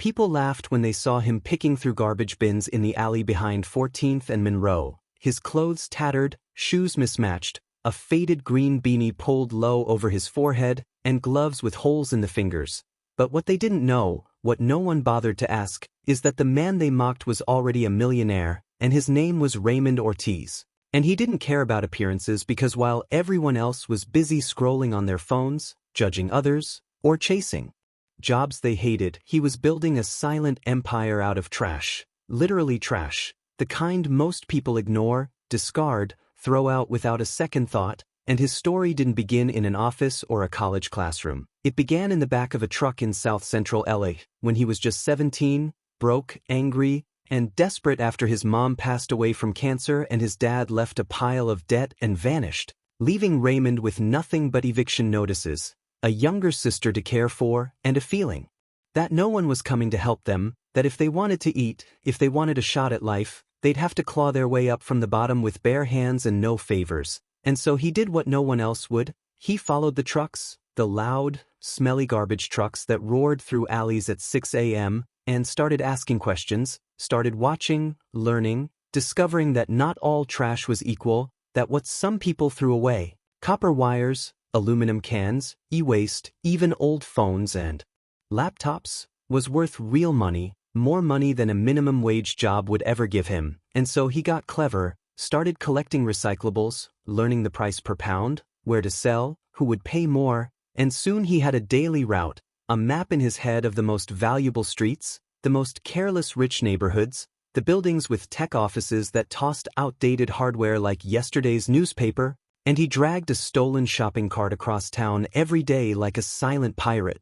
People laughed when they saw him picking through garbage bins in the alley behind 14th and Monroe, his clothes tattered, shoes mismatched, a faded green beanie pulled low over his forehead, and gloves with holes in the fingers. But what they didn't know, what no one bothered to ask, is that the man they mocked was already a millionaire, and his name was Raymond Ortiz. And he didn't care about appearances because while everyone else was busy scrolling on their phones, judging others, or chasing jobs they hated, he was building a silent empire out of trash. Literally trash. The kind most people ignore, discard, throw out without a second thought. And his story didn't begin in an office or a college classroom. It began in the back of a truck in South Central LA, when he was just 17, broke, angry, and desperate after his mom passed away from cancer and his dad left a pile of debt and vanished, leaving Raymond with nothing but eviction notices, a younger sister to care for, and a feeling that no one was coming to help them, that if they wanted to eat, if they wanted a shot at life, they'd have to claw their way up from the bottom with bare hands and no favors. And so he did what no one else would. He followed the trucks, the loud, smelly garbage trucks that roared through alleys at 6 a.m., and started asking questions, started watching, learning, discovering that not all trash was equal, that what some people threw away, copper wires, aluminum cans, e-waste, even old phones and laptops, was worth real money, more money than a minimum wage job would ever give him. And so he got clever, started collecting recyclables, learning the price per pound, where to sell, who would pay more, and soon he had a daily route, a map in his head of the most valuable streets, the most careless rich neighborhoods, the buildings with tech offices that tossed outdated hardware like yesterday's newspaper, and he dragged a stolen shopping cart across town every day like a silent pirate,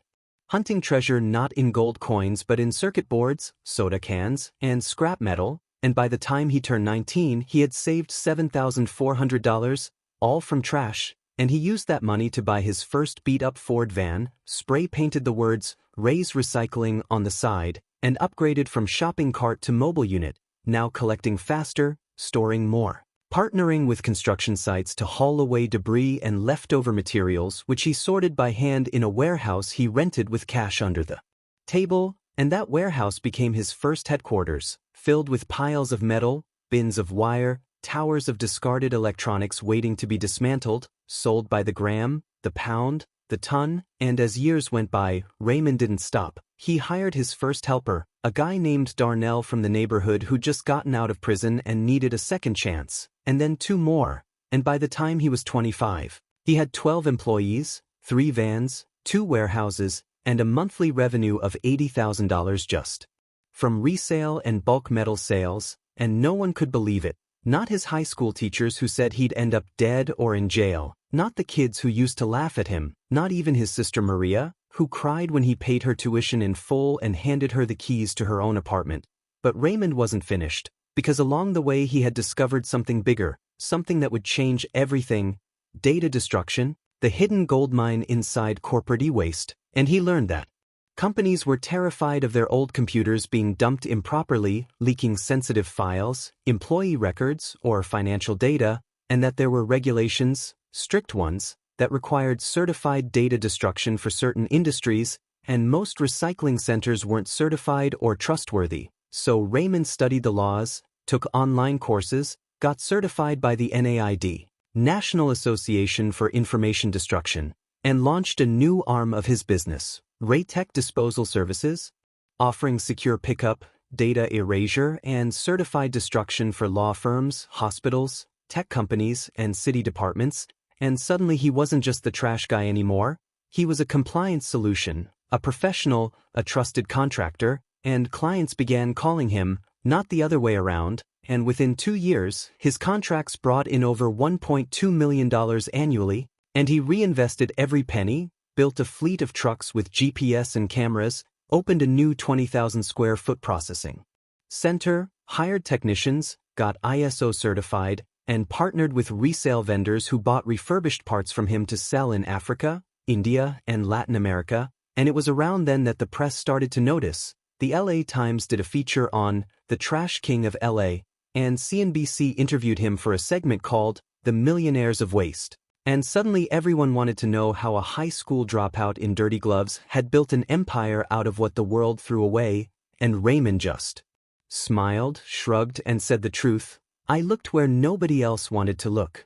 hunting treasure not in gold coins but in circuit boards, soda cans, and scrap metal. And by the time he turned 19, he had saved $7,400, all from trash, and he used that money to buy his first beat-up Ford van, spray-painted the words, Ray's Recycling on the side, and upgraded from shopping cart to mobile unit, now collecting faster, storing more. Partnering with construction sites to haul away debris and leftover materials which he sorted by hand in a warehouse he rented with cash under the table, and that warehouse became his first headquarters, filled with piles of metal, bins of wire, towers of discarded electronics waiting to be dismantled, sold by the gram, the pound, the ton, and as years went by, Raymond didn't stop. He hired his first helper, a guy named Darnell from the neighborhood who'd just gotten out of prison and needed a second chance, and then 2 more, and by the time he was 25, he had 12 employees, 3 vans, 2 warehouses, and a monthly revenue of $80,000 just from resale and bulk metal sales, and no one could believe it. Not his high school teachers who said he'd end up dead or in jail, not the kids who used to laugh at him, not even his sister Maria, who cried when he paid her tuition in full and handed her the keys to her own apartment. But Raymond wasn't finished, because along the way he had discovered something bigger, something that would change everything: data destruction, the hidden goldmine inside corporate e-waste, and he learned that companies were terrified of their old computers being dumped improperly, leaking sensitive files, employee records, or financial data, and that there were regulations, strict ones, that required certified data destruction for certain industries, and most recycling centers weren't certified or trustworthy. So Raymond studied the laws, took online courses, got certified by the NAID, National Association for Information Destruction, and launched a new arm of his business, Raytech Disposal Services, offering secure pickup, data erasure, and certified destruction for law firms, hospitals, tech companies, and city departments. And suddenly he wasn't just the trash guy anymore. He was a compliance solution, a professional, a trusted contractor, and clients began calling him, not the other way around, and within 2 years, his contracts brought in over $1.2 million annually, and he reinvested every penny, built a fleet of trucks with GPS and cameras, opened a new 20,000 square foot processing center, hired technicians, got ISO certified, and partnered with resale vendors who bought refurbished parts from him to sell in Africa, India, and Latin America. And it was around then that the press started to notice. The LA Times did a feature on the Trash King of LA, and CNBC interviewed him for a segment called The Millionaires of Waste. And suddenly everyone wanted to know how a high school dropout in dirty gloves had built an empire out of what the world threw away, and Raymond just smiled, shrugged, and said the truth. I looked where nobody else wanted to look.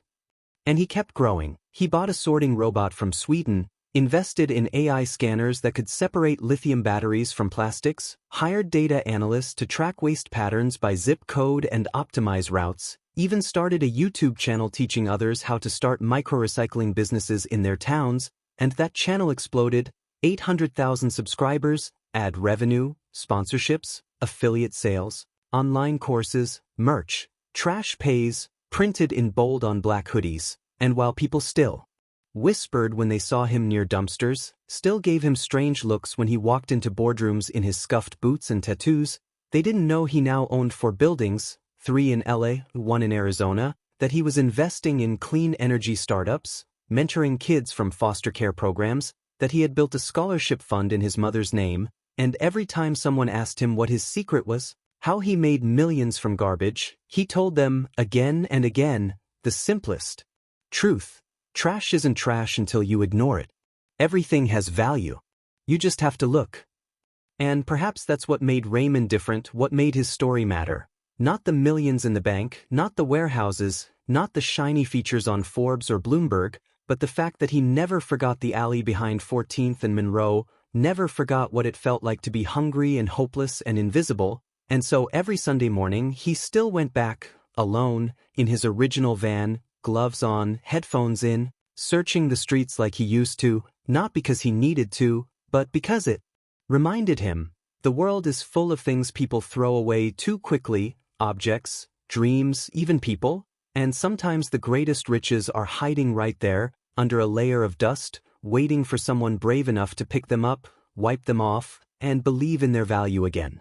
And he kept growing. He bought a sorting robot from Sweden, invested in AI scanners that could separate lithium batteries from plastics, hired data analysts to track waste patterns by zip code and optimize routes, even started a YouTube channel teaching others how to start micro-recycling businesses in their towns, and that channel exploded, 800,000 subscribers, ad revenue, sponsorships, affiliate sales, online courses, merch, trash pays, printed in bold on black hoodies, and while people still whispered when they saw him near dumpsters, still gave him strange looks when he walked into boardrooms in his scuffed boots and tattoos, they didn't know he now owned 4 buildings, 3 in LA, 1 in Arizona, that he was investing in clean energy startups, mentoring kids from foster care programs, that he had built a scholarship fund in his mother's name, and every time someone asked him what his secret was, how he made millions from garbage, he told them, again and again, the simplest truth. Trash isn't trash until you ignore it. Everything has value. You just have to look. And perhaps that's what made Raymond different, what made his story matter. Not the millions in the bank, not the warehouses, not the shiny features on Forbes or Bloomberg, but the fact that he never forgot the alley behind 14th and Monroe, never forgot what it felt like to be hungry and hopeless and invisible, and so every Sunday morning he still went back, alone, in his original van, gloves on, headphones in, searching the streets like he used to, not because he needed to, but because it reminded him. The world is full of things people throw away too quickly, objects, dreams, even people, and sometimes the greatest riches are hiding right there, under a layer of dust, waiting for someone brave enough to pick them up, wipe them off, and believe in their value again.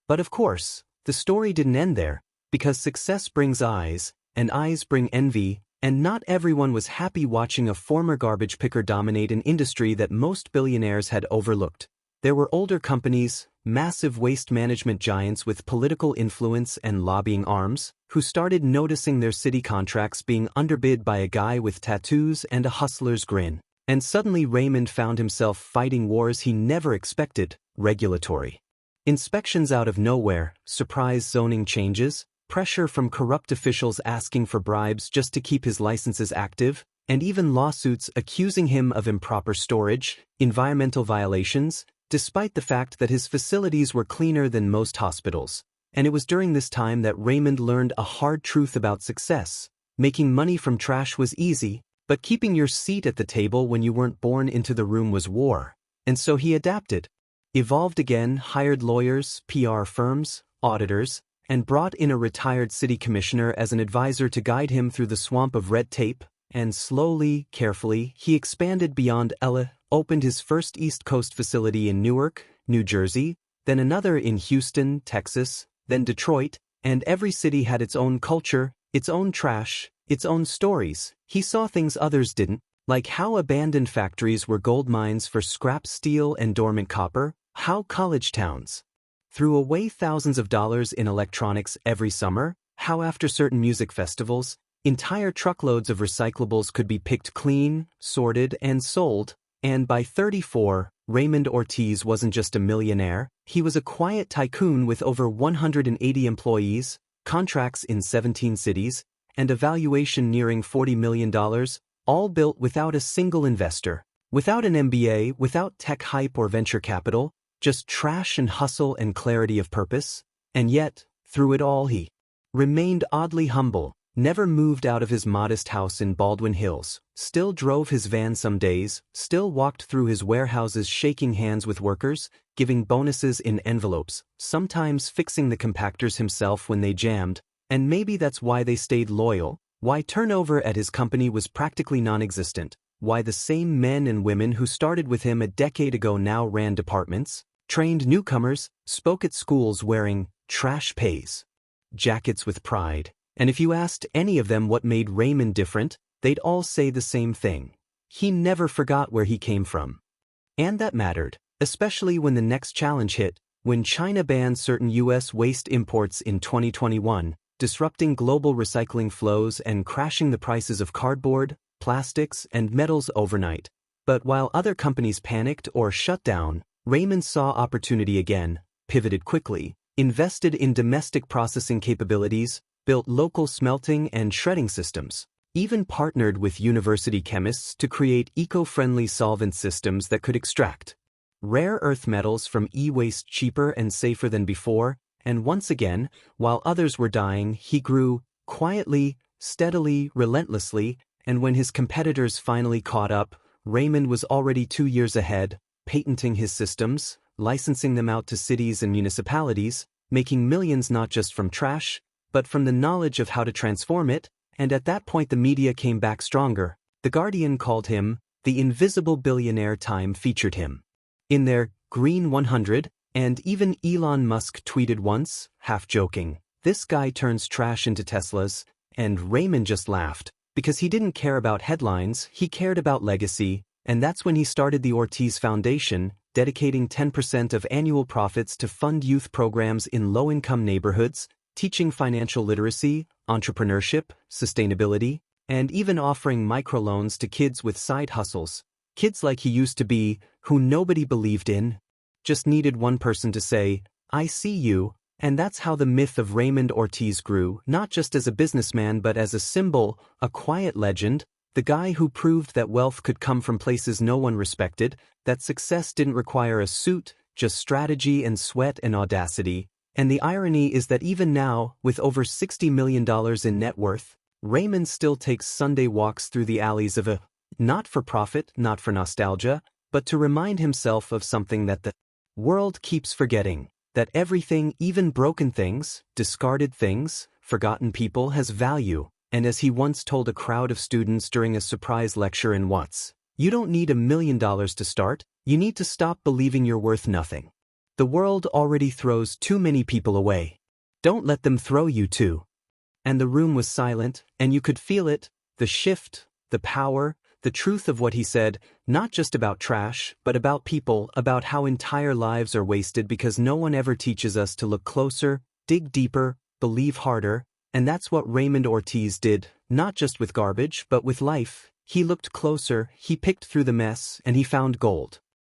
But of course, the story didn't end there, because success brings eyes, and eyes bring envy, and not everyone was happy watching a former garbage picker dominate an industry that most billionaires had overlooked. There were older companies, massive waste management giants with political influence and lobbying arms, who started noticing their city contracts being underbid by a guy with tattoos and a hustler's grin. And suddenly Raymond found himself fighting wars he never expected, regulatory inspections out of nowhere, surprise zoning changes, pressure from corrupt officials asking for bribes just to keep his licenses active, and even lawsuits accusing him of improper storage, environmental violations, despite the fact that his facilities were cleaner than most hospitals. And it was during this time that Raymond learned a hard truth about success. Making money from trash was easy, but keeping your seat at the table when you weren't born into the room was war. And so he adapted, evolved again, hired lawyers, PR firms, auditors, and brought in a retired city commissioner as an advisor to guide him through the swamp of red tape, and slowly, carefully, he expanded beyond LA, opened his first East Coast facility in Newark, New Jersey, then another in Houston, Texas, then Detroit, and every city had its own culture, its own trash, its own stories. He saw things others didn't, like how abandoned factories were gold mines for scrap steel and dormant copper, how college towns threw away thousands of dollars in electronics every summer, how after certain music festivals, entire truckloads of recyclables could be picked clean, sorted, and sold, and by 34, Raymond Ortiz wasn't just a millionaire, he was a quiet tycoon with over 180 employees, contracts in 17 cities, and a valuation nearing $40 million, all built without a single investor, without an MBA, without tech hype or venture capital, just trash and hustle and clarity of purpose. And yet, through it all he remained oddly humble, never moved out of his modest house in Baldwin Hills, still drove his van some days, still walked through his warehouses shaking hands with workers, giving bonuses in envelopes, sometimes fixing the compactors himself when they jammed, and maybe that's why they stayed loyal, why turnover at his company was practically non-existent, why the same men and women who started with him a decade ago now ran departments, trained newcomers, spoke at schools wearing trash pays jackets with pride. And if you asked any of them what made Raymond different, they'd all say the same thing. He never forgot where he came from. And that mattered, especially when the next challenge hit, when China banned certain U.S. waste imports in 2021, disrupting global recycling flows and crashing the prices of cardboard, plastics, and metals overnight. But while other companies panicked or shut down, Raymond saw opportunity again, pivoted quickly, invested in domestic processing capabilities, built local smelting and shredding systems, even partnered with university chemists to create eco-friendly solvent systems that could extract rare earth metals from e-waste cheaper and safer than before, and once again, while others were dying, he grew quietly, steadily, relentlessly, and when his competitors finally caught up, Raymond was already 2 years ahead, patenting his systems, licensing them out to cities and municipalities, making millions not just from trash, but from the knowledge of how to transform it, and at that point the media came back stronger. The Guardian called him the invisible billionaire. Time featured him in their Green 100, and even Elon Musk tweeted once, half joking, "This guy turns trash into Teslas," and Raymond just laughed, because he didn't care about headlines, he cared about legacy, and that's when he started the Ortiz Foundation, dedicating 10% of annual profits to fund youth programs in low-income neighborhoods, teaching financial literacy, entrepreneurship, sustainability, and even offering microloans to kids with side hustles. Kids like he used to be, who nobody believed in, just needed one person to say, "I see you," and that's how the myth of Raymond Ortiz grew, not just as a businessman but as a symbol, a quiet legend, the guy who proved that wealth could come from places no one respected, that success didn't require a suit, just strategy and sweat and audacity. And the irony is that even now, with over $60 million in net worth, Raymond still takes Sunday walks through the alleys of a not for profit, not for nostalgia, but to remind himself of something that the world keeps forgetting, that everything, even broken things, discarded things, forgotten people, has value. And as he once told a crowd of students during a surprise lecture in Watts, "You don't need $1 million to start, you need to stop believing you're worth nothing. The world already throws too many people away. Don't let them throw you too." And the room was silent, and you could feel it, the shift, the power, the truth of what he said, not just about trash, but about people, about how entire lives are wasted because no one ever teaches us to look closer, dig deeper, believe harder, and that's what Raymond Ortiz did, not just with garbage, but with life. He looked closer, he picked through the mess, and he found gold.